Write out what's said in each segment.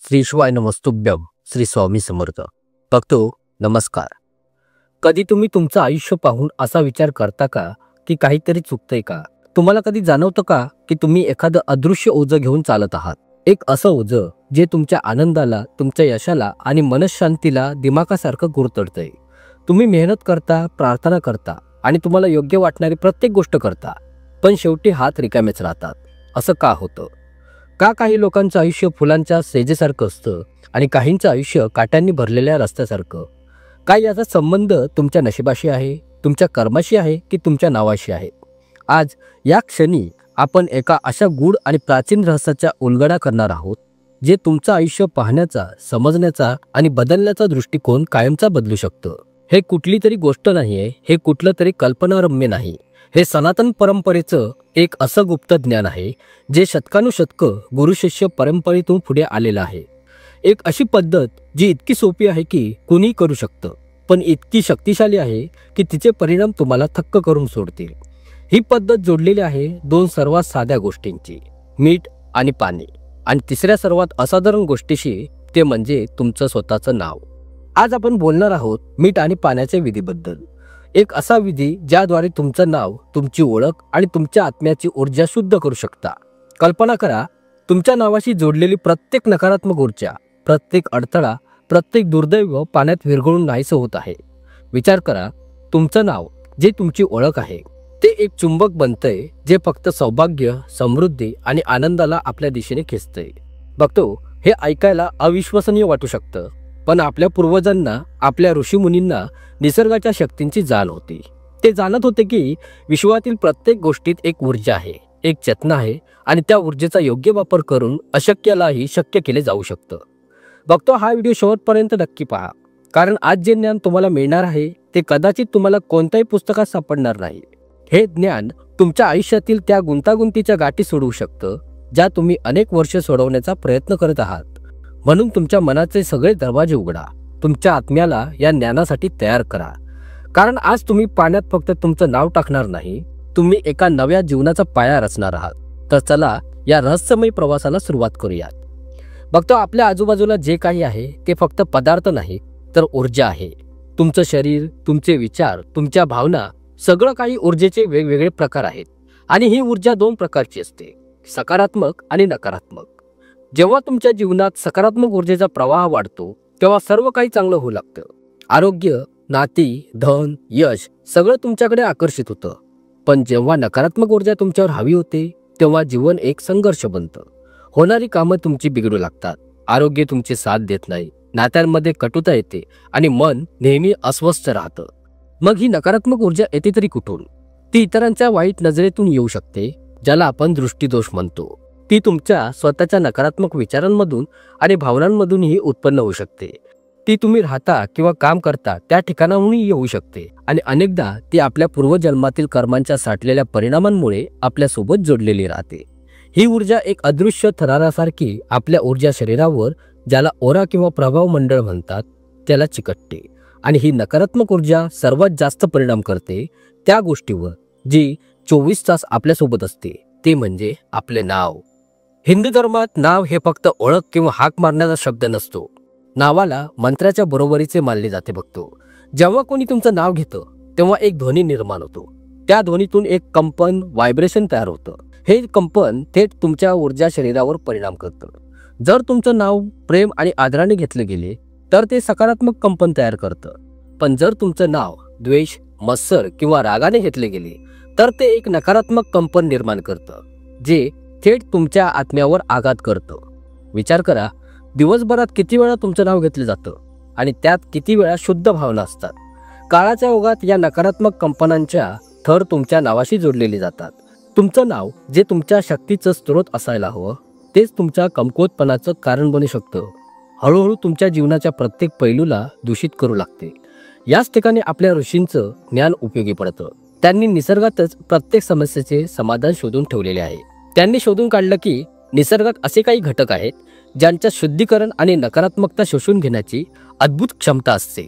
श्री शिवाय नमस्तुभ्यम. श्री स्वामी समर्थ. भक्तो नमस्कार. कधी तुम्ही तुमचं आयुष्य पाहून असा विचार करता का की काहीतरी चुकतंय का? तुम्हाला कधी जाणवतं का की तुम्ही एखादं अदृश्य ओझं घेऊन चालत आहात? एक असं ओझं जे तुमच्या आनंदाला, तुमच्या यशाला आणि मनःशांतीला दिमागासारखं गुरतडतंय. तुम्ही मेहनत करता, प्रार्थना करता आणि तुम्हाला योग्य वाटणारी प्रत्येक गोष्ट करता, पण शेवटी हात रिकामेच राहतात. असं का होतं? का काही लोकांचं आयुष्य फुलांच्या सेजेसारखं असतं आणि काहींचं आयुष्य काट्यांनी भरलेल्या रस्त्यासारखं? काय याचा संबंध तुमच्या नशिबाशी आहे, तुमच्या कर्माशी आहे की तुमच्या नावाशी आहे? आज या क्षणी आपण एका अशा गूढ आणि प्राचीन रहस्याचा उलगडा करणार आहोत, जे तुमचं आयुष्य पाहण्याचा, समजण्याचा आणि बदलण्याचा दृष्टिकोन कायमचा बदलू शकतं. हे कुठली तरी गोष्ट नाहीये, हे कुठलं तरी कल्पनारम्य नाही. हे सनातन परंपरेचं एक असं गुप्त ज्ञान आहे जे शतकानुशतकं गुरुशिष्य परंपरेतून पुढे आलेलं आहे. एक अशी पद्धत जी इतकी सोपी आहे की कुणीही करू शकतं, पण इतकी शक्तिशाली आहे की तिचे परिणाम तुम्हाला थक्क करून सोडतील. ही पद्धत जोडलेली आहे दोन सर्वात साध्या गोष्टींची, मीठ आणि पाणी, आणि तिसऱ्या सर्वात असाधारण गोष्टीशी, ते म्हणजे तुमचं स्वतःचं नाव. आज आपण बोलणार आहोत मीठ आणि पाण्याच्या विधीबद्दल. एक असा विधी ज्याद्वारे तुमचं नाव, तुमची ओळख आणि तुमच्या आत्म्याची ऊर्जा शुद्ध करू शकता. कल्पना करा, तुमच्या नावाशी जोडलेली प्रत्येक नकारात्मक ऊर्जा, प्रत्येक अडथळा, प्रत्येक दुर्दैव पाण्यात विरघळून नाहीसं होत आहे. विचार करा, तुमचं नाव जे तुमची ओळख आहे ते एक चुंबक बनतंय जे फक्त सौभाग्य, समृद्धी आणि आनंदाला आपल्या दिशेने खेचतंय. बघतो, हे ऐकायला अविश्वसनीय वाटू शकतं, पण आपल्या पूर्वजांना, आपल्या ऋषीमुनींना निसर्गाच्या शक्तींची जाण होती. ते जाणत होते की विश्वातील प्रत्येक गोष्टीत एक ऊर्जा आहे, एक चेतना आहे, आणि त्या ऊर्जेचा योग्य वापर करून अशक्यालाही शक्य केले जाऊ शकतं. बघतो, हा व्हिडिओ शेवटपर्यंत नक्की पहा, कारण आज जे ज्ञान तुम्हाला मिळणार आहे ते कदाचित तुम्हाला कोणत्याही पुस्तकात सापडणार नाही. हे ज्ञान तुमच्या आयुष्यातील त्या गुंतागुंतीच्या गाठी सोडवू शकतं ज्या तुम्ही अनेक वर्ष सोडवण्याचा प्रयत्न करत आहात. म्हणून तुमच्या मनाचे सगळे दरवाजे उघडा, तुमच्या आत्म्याला या ज्ञानासाठी तयार करा. कारण आज तुम्ही पाण्यात फक्त तुमचं नाव टाकणार नाही, तुम्ही एका नव्या जीवनाचा पाया रचणार आहात. तर चला या रहस्यमयी प्रवासाला सुरुवात करूयात. बघतो, आपल्या आजूबाजूला जे काही आहे ते फक्त पदार्थ नाही, तर ऊर्जा आहे. तुमचं शरीर, तुमचे विचार, तुमच्या भावना, सगळं काही ऊर्जेचे वेगवेगळे प्रकार आहेत. आणि ही ऊर्जा दोन प्रकारची असते, सकारात्मक आणि नकारात्मक. जेव्हा तुमच्या जीवनात सकारात्मक ऊर्जेचा प्रवाह वाढतो तेव्हा सर्व काही चांगलं होऊ लागतं. आरोग्य, नाती, धन, यश सगळं तुमच्याकडे आकर्षित होतं. पण जेव्हा नकारात्मक ऊर्जा तुमच्यावर हवी होते तेव्हा जीवन एक संघर्ष बनतं. होणारी कामं तुमची बिघडू लागतात, आरोग्य तुमची साथ देत नाही, नात्यांमध्ये कटुता येते आणि मन नेहमी अस्वस्थ राहतं. मग ही नकारात्मक ऊर्जा येते तरी कुठून? ती इतरांच्या वाईट नजरेतून येऊ शकते, ज्याला आपण दृष्टीदोष म्हणतो. ती तुमच्या स्वतःच्या नकारात्मक विचारांमधून आणि भावनांमधूनही उत्पन्न होऊ शकते. ती तुम्ही राहता किंवा काम करता त्या ठिकाणाहूनही येऊ शकते, आणि अनेकदा ती आपल्या पूर्वजन्मातील कर्मांच्या साठलेल्या परिणामांमुळे आपल्यासोबत जोडलेली राहते. ही ऊर्जा एक अदृश्य थरारासारखी आपल्या ऊर्जा शरीरावर, ज्याला ओरा किंवा प्रभाव मंडळ म्हणतात, त्याला चिकटते. आणि ही नकारात्मक ऊर्जा सर्वात जास्त परिणाम करते त्या गोष्टीवर जी 24 तास आपल्यासोबत असते, ते म्हणजे आपले नाव. हिंदू धर्मात नाव हे फक्त ओळख किंवा हाक मारण्याचा शब्द नसतो. नावाला मंत्राच्या बरोबरीचे मानले जाते. बघतो, जेव्हा कोणी तुमचं नाव घेतं तेव्हा एक ध्वनी निर्माण होतो. त्या ध्वनीतून एक कंपन, व्हायब्रेशन तयार होतं. हे कंपन थेट तुमच्या ऊर्जा शरीरावर परिणाम करतं. जर तुमचं नाव प्रेम आणि आदराने घेतले गेले तर ते सकारात्मक कंपन तयार करतं. पण जर तुमचं नाव द्वेष, मत्सर किंवा रागाने घेतले गेले तर ते एक नकारात्मक कंपन निर्माण करतं, जे थेट तुमच्या आत्म्यावर आघात करतं. विचार करा, दिवसभरात किती वेळा तुमचं नाव घेतलं जातं आणि त्यात किती वेळा शुद्ध भावना असतात. काळाच्या ओघात या नकारात्मक कंपनांच्या थर तुमच्या नावाशी जोडलेले जातात. तुमचं नाव जे तुमच्या शक्तीचं स्रोत असायला हवं, तेच तुमच्या कमकुवतपणाचं कारण बनू शकतं. हळूहळू तुमच्या जीवनाच्या प्रत्येक पैलूला दूषित करू लागते. याच ठिकाणी आपल्या ऋषींचं ज्ञान उपयोगी पडतं. त्यांनी निसर्गातच प्रत्येक समस्येचे समाधान शोधून ठेवलेले आहे. त्यांनी शोधून काढलं की निसर्गात असे काही घटक आहेत ज्यांच्या शुद्धीकरण आणि नकारात्मकता शोषून घेण्याची अद्भुत क्षमता असते.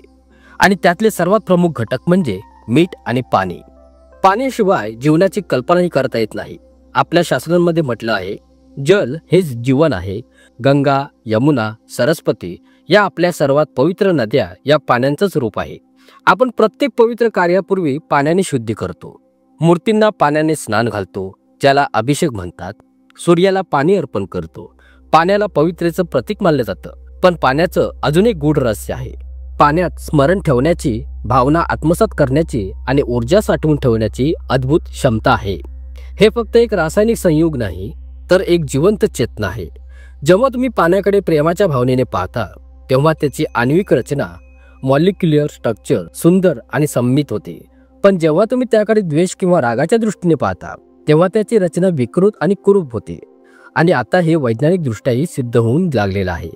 आणि त्यातले सर्वात प्रमुख घटक म्हणजे मीठ आणि पाणी. पाण्याशिवाय जीवनाची कल्पनाही करता येत नाही. आपल्या शास्त्रांमध्ये म्हटलं आहे, जल हे जीवन आहे. गंगा, यमुना, सरस्वती या आपल्या सर्वात पवित्र नद्या या पाण्याचंच रूप आहे. आपण प्रत्येक पवित्र कार्यापूर्वी पाण्याने शुद्धी करतो. मूर्तींना पाण्याने स्नान घालतो, ज्याला अभिषेक म्हणतात. सूर्याला पाणी अर्पण करतो. पाण्याला पवित्रेचं प्रतीक मानलं जातं. पण पाण्याचं अजून एक गूढ रहस्य आहे. पाण्यात स्मरण ठेवण्याची, भावना आत्मसात करण्याची आणि ऊर्जा साठवून ठेवण्याची अद्भुत क्षमता आहे. हे फक्त एक रासायनिक संयोग नाही, तर एक जिवंत चेतना आहे. जेव्हा तुम्ही पाण्याकडे प्रेमाच्या भावनेने पाहता, तेव्हा त्याची आण्विक रचना, मॉलिक्युलर स्ट्रक्चर सुंदर आणि संमित होते. पण जेव्हा तुम्ही त्याकडे द्वेष किंवा रागाच्या दृष्टीने पाहता, तेव्हा त्याची रचना विकृत आणि कुरूप होते. आणि आता हे वैज्ञानिकदृष्ट्याही सिद्ध होऊन लागलेलं आहे.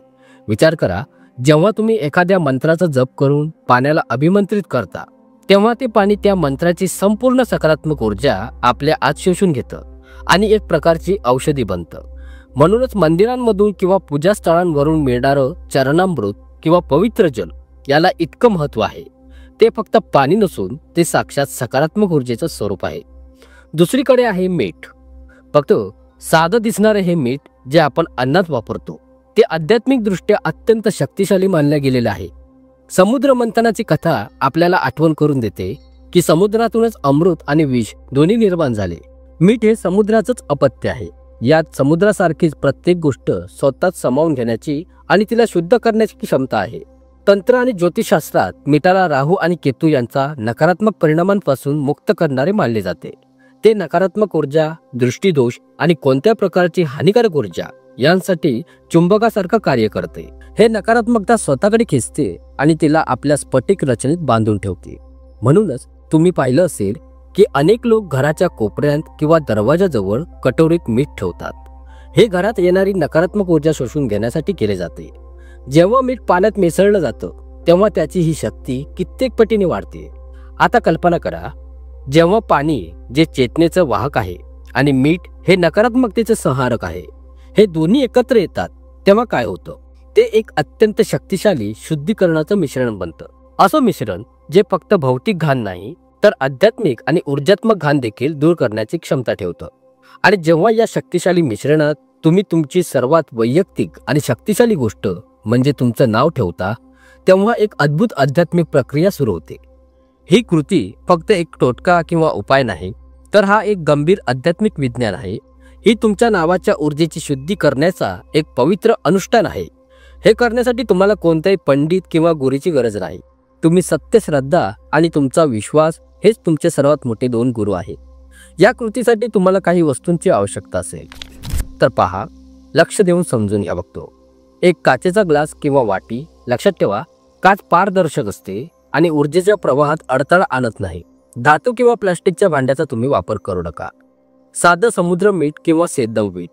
विचार करा, जेव्हा तुम्ही एखाद्या मंत्राचा जप करून पाण्याला अभिमंत्रित करता, तेव्हा ते पाणी त्या मंत्राची संपूर्ण सकारात्मक ऊर्जा आपल्या आत शोषून घेतं आणि एक प्रकारची औषधी बनतं. म्हणूनच मंदिरांमधून किंवा पूजास्थळांवरून मिळणारं चरणामृत किंवा पवित्र जल याला इतकं महत्त्व आहे. ते फक्त पाणी नसून ते साक्षात सकारात्मक ऊर्जेचं स्वरूप आहे. दुसरीकडे आहे मीठ. फक्त साधं दिसणारे हे मीठ जे आपण अन्नात वापरतो, ते आध्यात्मिकदृष्ट्या अत्यंत शक्तिशाली मानले गेलेले आहे. समुद्र मंथनाची कथा आपल्याला आठवण करून देते की समुद्रातूनच अमृत आणि विष दोन्ही निर्माण झाले. मीठ हे समुद्राचंच अपत्य आहे. यात समुद्रासारखीच प्रत्येक गोष्ट स्वतःच सामावून घेण्याची आणि तिला शुद्ध करण्याची क्षमता आहे. तंत्र आणि ज्योतिषशास्त्रात मिठाला राहू आणि केतू यांचा नकारात्मक परिणामांपासून मुक्त करणारे मानले जाते. ते नकारात्मक ऊर्जा, दृष्टिदोष आणि कोणत्या प्रकारची हानिकारक ऊर्जा यांसाठी चुंबकासारखं कार्य करते. हे नकारात्मकता स्वतःकडे खेचते आणि तिला आपल्या स्फटिक रचनेत बांधून ठेवते. म्हणूनच तुम्ही पाहिलं असेल की अनेक लोक घराच्या कोपऱ्यात किंवा दरवाजाजवळ कटोरीत मीठ ठेवतात. हे घरात येणारी नकारात्मक ऊर्जा शोषून घेण्यासाठी केले जाते. जेव्हा मीठ पाण्यात मिसळलं जातं, तेव्हा त्याची ही शक्ती कित्येक पटीने वाढते. आता कल्पना करा, जेव्हा पाणी जे चेतनेचं वाहक आहे आणि मीठ हे नकारात्मकतेचे संहारक आहे, हे दोन्ही एकत्र येतात, तेव्हा काय होतं? ते एक अत्यंत शक्तिशाली शुद्धीकरणाचं मिश्रण बनतं. असं मिश्रण जे फक्त भौतिक घाण नाही, तर आध्यात्मिक आणि ऊर्जात्मक घाण देखील दूर करण्याची क्षमता ठेवतं. आणि जेव्हा या शक्तिशाली मिश्रणात तुम्ही तुमची सर्वात वैयक्तिक आणि शक्तिशाली गोष्ट म्हणजे तुमचं नाव ठेवता, तेव्हा एक अद्भुत आध्यात्मिक प्रक्रिया सुरू होते. ही कृती फक्त एक टोटका किंवा उपाय नाही, तर हा एक गंभीर आध्यात्मिक विज्ञान आहे. ही तुमच्या नावाच्या ऊर्जेची शुद्धी करण्याचा एक पवित्र अनुष्ठान आहे. हे करण्यासाठी तुम्हाला कोणत्याही पंडित किंवा गुरूची गरज नाही. तुम्ही सत्य, श्रद्धा आणि तुमचा विश्वास हेच तुमचे सर्वात मोठे दोन गुरु आहेत. या कृतीसाठी तुम्हाला काही वस्तूंची आवश्यकता असेल तर पहा, लक्ष देऊन समजून घ्या. बघतो एक काचेचा ग्लास किंवा वाटी. लक्षात ठेवा, काच पारदर्शक असते आणि ऊर्जेच्या प्रवाहात अडथळा आणत नाही. धातू किंवा प्लास्टिकच्या भांड्याचा तुम्ही वापर करू नका. साधं समुद्र मीठ किंवा सेंधव मीठ.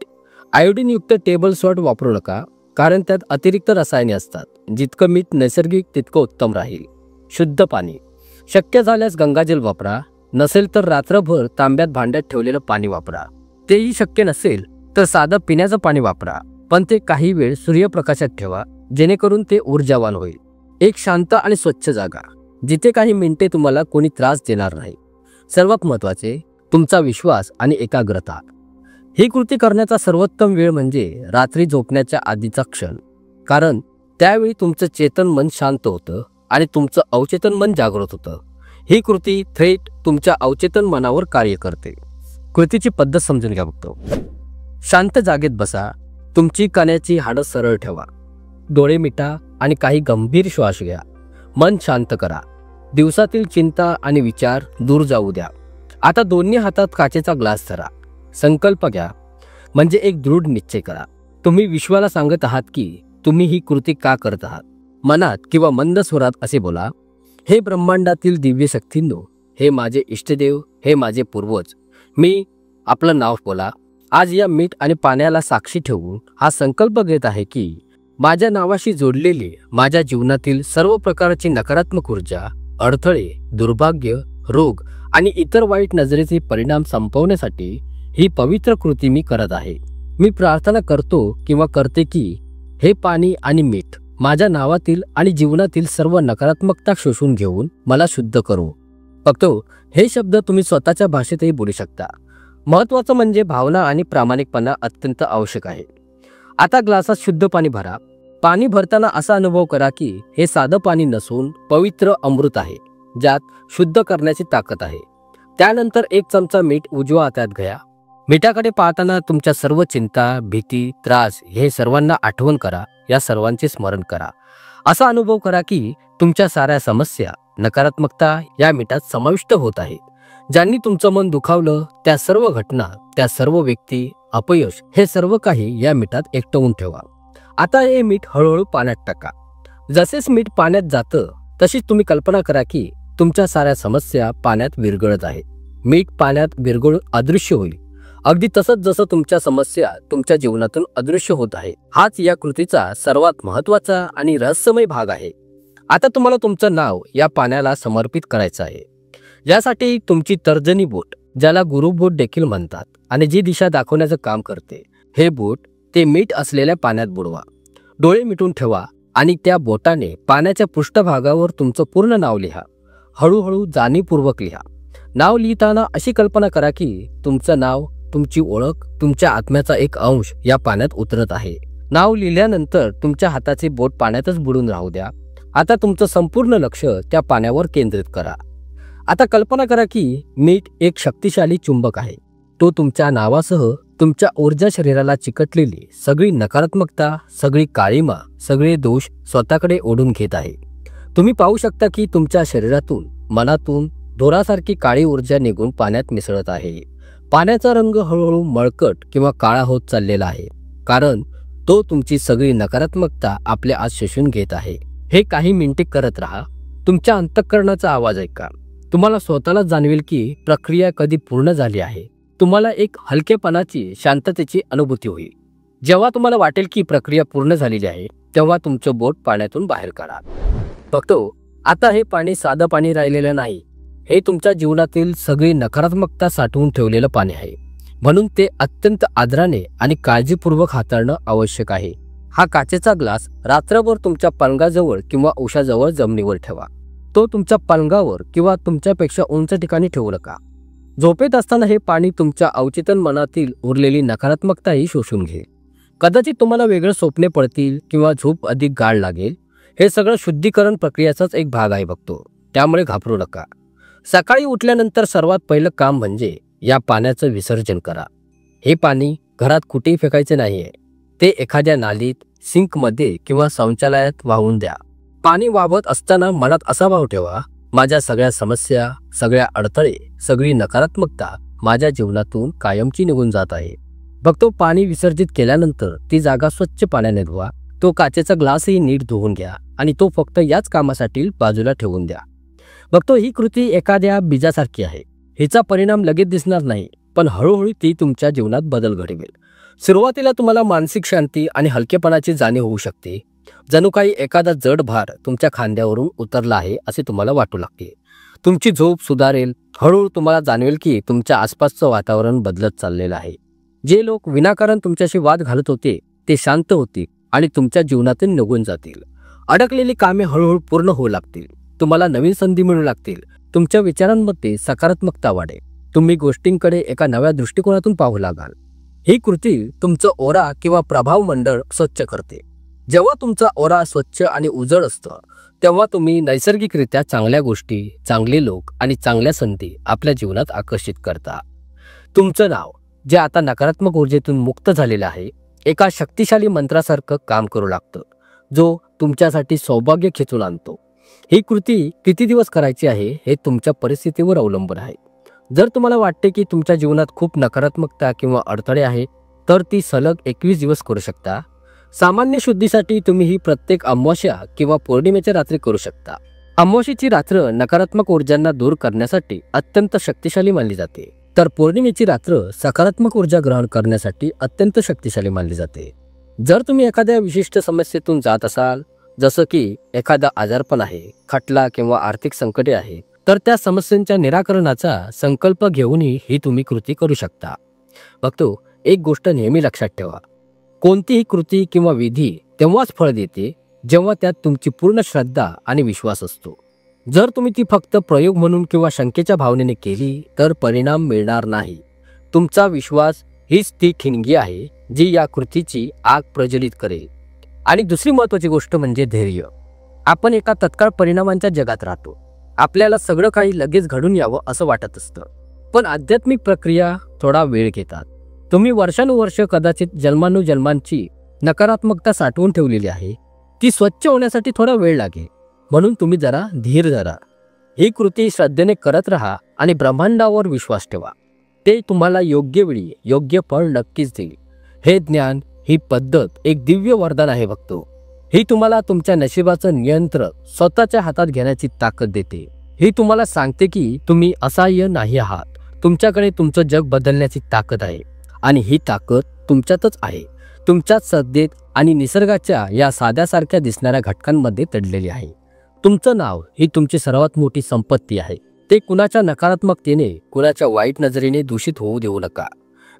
आयोडीनयुक्त टेबल सॉल्ट वापरू नका, कारण त्यात अतिरिक्त रसायने असतात. जितकं मीठ नैसर्गिक तितकं उत्तम राहील. शुद्ध पाणी. शक्य झाल्यास गंगाजल वापरा. नसेल तर रात्रभर तांब्यात भांड्यात ठेवलेलं पाणी वापरा. तेही शक्य नसेल तर साधं पिण्याचं पाणी वापरा, पण ते काही वेळ सूर्यप्रकाशात ठेवा, जेणेकरून ते ऊर्जावान होईल. एक शांत आणि स्वच्छ जागा, जिथे काही मिनिटे तुम्हाला कोणी त्रास देणार नाही. सर्वात महत्त्वाचे, तुमचा विश्वास आणि एकाग्रता. ही कृती करण्याचा सर्वोत्तम वेळ म्हणजे रात्री झोपण्याच्या आधीचा क्षण, कारण त्यावेळी तुमचं चेतन मन शांत होतं आणि तुमचं अवचेतन मन जागृत होतं. ही कृती थेट तुमच्या अवचेतन मनावर कार्य करते. कृतीची पद्धत समजून घ्या. बघतो शांत जागेत बसा. तुमची कानाची हाडं सरळ ठेवा. डोळे मिटा आणि काही गंभीर श्वास घ्या. मन शांत करा. दिवसातील चिंता आणि विचार दूर जाऊ द्या. आता दोन्ही हातात काचेचा ग्लास धरा. संकल्प घ्या, म्हणजे एक दृढ निश्चय करा. तुम्ही विश्वाला सांगत आहात की तुम्ही ही कृती का करत आहात. मनात किंवा मंद स्वरात असे बोला, हे ब्रह्मांडातील दिव्य शक्तींनो, हे माझे इष्टदेव, हे माझे पूर्वज. मी आपलं नाव बोला. आज या मीठ आणि पाण्याला साक्षी ठेवून हा संकल्प घेत आहे की माझ्या नावाशी जोडलेली माझ्या जीवनातील सर्व प्रकारची नकारात्मक ऊर्जा, अडथळे, दुर्भाग्य, रोग आणि इतर वाईट नजरेचे परिणाम संपवण्यासाठी ही पवित्र कृती मी करत आहे. मी प्रार्थना करतो किंवा करते की हे पाणी आणि मीठ माझ्या नावातील आणि जीवनातील सर्व नकारात्मकता शोषून घेऊन मला शुद्ध करू. फक्त हे शब्द तुम्ही स्वतःच्या भाषेतही बोलू शकता. महत्त्वाचं म्हणजे भावना आणि प्रामाणिकपणा अत्यंत आवश्यक आहे. आता ग्लासात शुद्ध पाणी भरा. पाणी भरताना असा अनुभव करा की हे साधं पाणी नसून पवित्र अमृत आहे, ज्यात शुद्ध करण्याची ताकद आहे. त्यानंतर 1 चमचा मीठ उजव्या हातात घ्या. मिठाकडे पाहताना तुमच्या सर्व चिंता, भीती, त्रास हे सर्वांना आठवण करा. या सर्वांचे स्मरण करा. असा अनुभव करा की तुमच्या साऱ्या समस्या, नकारात्मकता या मिठात समाविष्ट होत आहे. ज्यांनी तुमचं मन दुखावलं त्या सर्व घटना, त्या सर्व व्यक्ती, अपयश हे सर्व काही या मिठात एकटवून ठेवा. आता हे मीठ हळूहळू पाण्यात टाका. जसेच मीठ पाण्यात जातं तशीच तुम्ही कल्पना करा की तुमच्या साऱ्या समस्या पाण्यात विरघळत आहेत. मीठ पाण्यात विरघळून अदृश्य होईल. अगदी तसंच जसं तुमच्या समस्या तुमच्या जीवनातून अदृश्य होत आहे. हाच या कृतीचा सर्वात महत्त्वाचा आणि रहस्यमय भाग आहे. आता तुम्हाला तुमचं नाव या पाण्याला समर्पित करायचं आहे. यासाठी तुमची तर्जनी बोट, ज्याला गुरु बोट देखील म्हणतात आणि जी दिशा दाखवण्याचं काम करते, हे बोट ते मीठ असलेल्या पाण्यात बुडवा. डोळे मिटून ठेवा आणि त्या बोटाने पाण्याच्या पृष्ठभागावर तुमचं पूर्ण नाव लिहा. हळूहळू जाणीवपूर्वक लिहा. नाव लिहिताना अशी कल्पना करा की तुमचं नाव, तुमची ओळख, तुमच्या आत्म्याचा एक अंश या पाण्यात उतरत आहे. नाव लिहिल्यानंतर तुमच्या हाताचे बोट पाण्यातच बुडून राहू द्या. आता तुमचं संपूर्ण लक्ष त्या पाण्यावर केंद्रित करा. आता कल्पना करा की मीठ एक शक्तिशाली चुंबक आहे. तो तुमच्या नावासह तुमच्या ऊर्जा शरीराला चिकटलेली सगळी नकारात्मकता, सगळी काळिमा, सगळे दोष स्वतःकडे ओढून घेत आहे. तुम्ही पाहू शकता की तुमच्या शरीरातून, मनातून दोरासारखी काळी ऊर्जा निघून पाण्यात मिसळत आहे. पाण्याचा रंग हळूहळू मळकट किंवा काळा होत चाललेला आहे, कारण तो तुमची सगळी नकारात्मकता आपल्या आत शोषून घेत आहे. हे काही मिनिटे करत राहा. तुमच्या अंतःकरणाचा आवाज ऐका. तुम्हाला स्वतःलाच जाणवेल की प्रक्रिया कधी पूर्ण झाली आहे. तुम्हाला एक हलकेपणाची, शांततेची अनुभूती होईल. जेव्हा तुम्हाला वाटेल की प्रक्रिया पूर्ण झालेली आहे, तेव्हा तुमचं बोट पाण्यातून बाहेर काढा. बघतो, आता हे पाणी साधं पाणी राहिलेलं नाही. हे तुमच्या जीवनातील सगळी नकारात्मकता साठवून ठेवलेलं पाणी आहे. म्हणून ते अत्यंत आदराने आणि काळजीपूर्वक हाताळणं आवश्यक आहे. हा काचेचा ग्लास रात्रभर तुमच्या पलंगाजवळ किंवा उशाजवळ जमिनीवर ठेवा. तो तुमच्या पलंगावर किंवा तुमच्यापेक्षा उंच ठिकाणी ठेवू नका. झोपेत असताना हे पाणी तुमच्या अवचेतन मनातील उरलेली नकारात्मकताही शोषून घेईल. कदाचित तुम्हाला वेगळं स्वप्ने पडतील किंवा झोप अधिक गाढ लागेल. हे सगळं शुद्धीकरण प्रक्रियेचाच एक भाग आहे बघतो, त्यामुळे घाबरू नका. सकाळी उठल्यानंतर सर्वात पहिलं काम म्हणजे या पाण्याचं विसर्जन करा. हे पाणी घरात कुठेही फेकायचे नाहीये. ते एखाद्या नालीत, सिंकमध्ये किंवा शौचालयात वाहून द्या. पाणी वाहत असताना मनात असा भाव ठेवा, माझ्या सगळ्या समस्या, सगळ्या अडथळे, सगळी नकारात्मकता माझ्या जीवनातून कायमची निघून जात आहे. बघतो, पाणी विसर्जित केल्यानंतर ती जागा स्वच्छ पाण्याने धुवा. तो काचेचा ग्लासही नीट धुवून घ्या आणि तो फक्त याच कामासाठी बाजूला ठेवून द्या. बघतो, ही कृती एखाद्या बीजासारखी आहे. हिचा परिणाम लगेच दिसणार नाही, पण हळूहळू ती तुमच्या जीवनात बदल घडवेल. सुरुवातीला तुम्हाला मानसिक शांती आणि हलकेपणाची जाणीव होऊ शकते. जणू काही एखादा जड भार तुमच्या खांद्यावरून उतरला आहे असे तुम्हाला वाटू लागते. तुमची झोप सुधारेल. हळूहळू तुम्हाला जाणवेल की तुमच्या आसपासचं वातावरण बदलत चाललेलं आहे. जे लोक विनाकारण तुमच्याशी वाद घालत होते ते शांत होतील आणि तुमच्या जीवनातून निघून जातील. अडकलेली कामे हळूहळू पूर्ण होऊ लागतील. तुम्हाला नवीन संधी मिळू लागतील. तुमच्या विचारांमध्ये सकारात्मकता वाढेल. तुम्ही गोष्टींकडे एका नव्या दृष्टिकोनातून पाहू लागाल. ही कृती तुमचं ओरा किंवा प्रभाव मंडळ स्वच्छ करते. जेव्हा तुमचा ओरा स्वच्छ आणि उजळ असतं, तेव्हा तुम्ही नैसर्गिकरित्या चांगल्या गोष्टी, चांगले लोक आणि चांगल्या संधी आपल्या जीवनात आकर्षित करता. तुमचं नाव, जे आता नकारात्मक ऊर्जेतून मुक्त झालेलं आहे, एका शक्तिशाली मंत्रासारखं काम करू लागतं, जो तुमच्यासाठी सौभाग्य खेचून आणतो. ही कृती किती दिवस करायची आहे हे तुमच्या परिस्थितीवर अवलंबून आहे. जर तुम्हाला वाटते की तुमच्या जीवनात खूप नकारात्मकता किंवा अडथळे आहे, तर ती सलग 21 दिवस करू शकता. सामान्य शुद्धीसाठी तुम्ही ही प्रत्येक अमावास्या किंवा पौर्णिमेच्या रात्री करू शकता. अमावास्येची रात्र नकारात्मक ऊर्जांना दूर करण्यासाठी अत्यंत शक्तिशाली मानली जाते, तर पौर्णिमेची रात्र सकारात्मक ऊर्जा ग्रहण करण्यासाठी अत्यंत शक्तिशाली मानली जाते. जर तुम्ही एखाद्या विशिष्ट समस्येतून जात असाल, जसं की एखादा आजारपण आहे, खटला किंवा आर्थिक संकटे आहे, तर त्या समस्यांच्या निराकरणाचा संकल्प घेऊनही ही तुम्ही कृती करू शकता. बघतो, एक गोष्ट नेहमी लक्षात ठेवा, कोणतीही कृती किंवा विधी तेव्हाच फळ देते जेव्हा त्यात तुमची पूर्ण श्रद्धा आणि विश्वास असतो. जर तुम्ही ती फक्त प्रयोग म्हणून किंवा शंकेच्या भावनेने केली तर परिणाम मिळणार नाही. तुमचा विश्वास हीच ती ठिणगी आहे जी या कृतीची आग प्रज्वलित करेल. आणि दुसरी महत्त्वाची गोष्ट म्हणजे धैर्य. आपण एका तत्काळ परिणामांच्या जगात राहतो. आपल्याला सगळं काही लगेच घडून यावं असं वाटत असतं. पण आध्यात्मिक प्रक्रिया थोडा वेळ घेतात. तुम्ही वर्षानुवर्ष कदाचित जन्मानुजन्मांची नकारात्मकता साठवून ठेवलेली आहे. ती स्वच्छ होण्यासाठी थोडा वेळ लागेल. म्हणून तुम्ही जरा धीर धरा. ही कृती श्रद्धेने करत राहा आणि ब्रह्मांडावर विश्वास ठेवा. ते तुम्हाला योग्य वेळी योग्य फळ नक्कीच देईल. हे ज्ञान, ही पद्धत एक दिव्य वरदान आहे भक्तो. ही तुम्हाला तुमच्या नशिबाचं नियंत्रण स्वतःच्या हातात घेण्याची ताकद देते. ही तुम्हाला सांगते की तुम्ही असहाय्य नाही आहात. तुमच्याकडे तुमचं जग बदलण्याची ताकद आहे. आणि ही ताकद तुमच्यातच आहे. तुमच्याच श्रद्धेत आणि निसर्गाच्या या साध्यासारख्या दिसणाऱ्या घटकांमध्ये दडलेली आहे. तुमचं नाव ही तुमची सर्वात मोठी संपत्ती आहे. ते कुणाच्या नकारात्मकतेने, कुणाच्या वाईट नजरेने दूषित होऊ देऊ नका.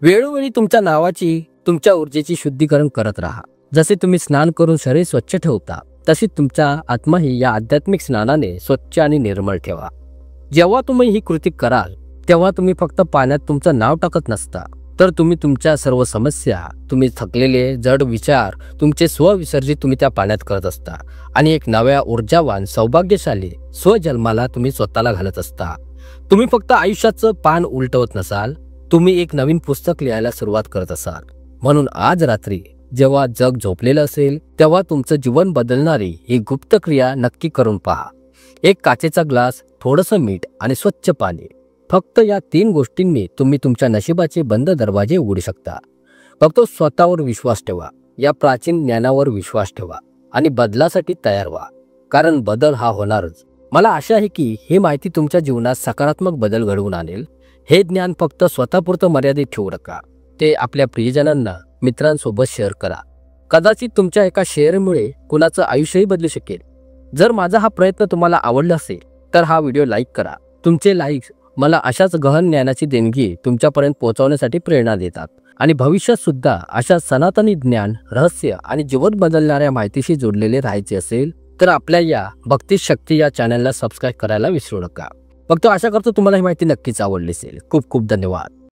वेळोवेळी तुमच्या नावाची, तुमच्या ऊर्जेची शुद्धीकरण करत राहा. जसे तुम्ही स्नान करून शरीर स्वच्छ ठेवता, तशी तुमचा आत्माही या आध्यात्मिक स्नानाने स्वच्छ आणि निर्मळ ठेवा. जेव्हा तुम्ही ही कृती कराल तेव्हा तुम्ही फक्त पाण्यात तुमचं नाव टाकत नसता, तर तुम्ही तुमच्या सर्व समस्या, तुम्ही थकलेले जड विचार, तुमचे स्वविसर्जित तुम्ही त्या पाण्यात करत असता. आणि एक नव्या ऊर्जावान सौभाग्यशाली स्वजन्माला तुम्ही स्वतःला घालत असता. तुम्ही फक्त आयुष्याचं पान उलटवत नसाल, तुम्ही एक नवीन पुस्तक लिहायला सुरुवात करत असाल. म्हणून आज रात्री जेव्हा जग झोपलेलं असेल तेव्हा तुमचं जीवन बदलणारी ही गुप्त क्रिया नक्की करून पहा. एक काचेचा ग्लास, थोडंसं मीठ आणि स्वच्छ पाणी. फक्त या 3 गोष्टींनी तुम्ही तुमच्या नशिबाचे बंद दरवाजे उघडू शकता. फक्त स्वतःवर विश्वास ठेवा, या प्राचीन ज्ञानावर विश्वास ठेवा आणि बदलासाठी तयार व्हा. कारण बदल हा होणारच. मला आशा आहे की ही माहिती तुमच्या जीवनात सकारात्मक बदल घडवून आणेल. हे ज्ञान फक्त स्वतःपुरतं मर्यादित ठेवू नका. ते आपल्या प्रियजनांना, मित्रांसोबत शेअर करा. कदाचित तुमच्या एका शेअरमुळे कुणाचं आयुष्यही बदलू शकेल. जर माझा हा प्रयत्न तुम्हाला आवडला असेल तर हा व्हिडिओ लाईक करा. तुमचे लाईक्स मला अशाच गहन ज्ञानाची देणगी तुमच्यापर्यंत पोहोचवण्यासाठी प्रेरणा देतात. आणि भविष्यात सुद्धा अशा सनातनी ज्ञान, रहस्य आणि जीवन बदलणाऱ्या माहितीशी जोडलेले राहायचे असेल तर आपल्या या भक्ती शक्ती या चॅनलला सबस्क्राईब करायला विसरू नका. फक्त आशा करतो तुम्हाला ही माहिती नक्कीच आवडली असेल. खूप खूप धन्यवाद.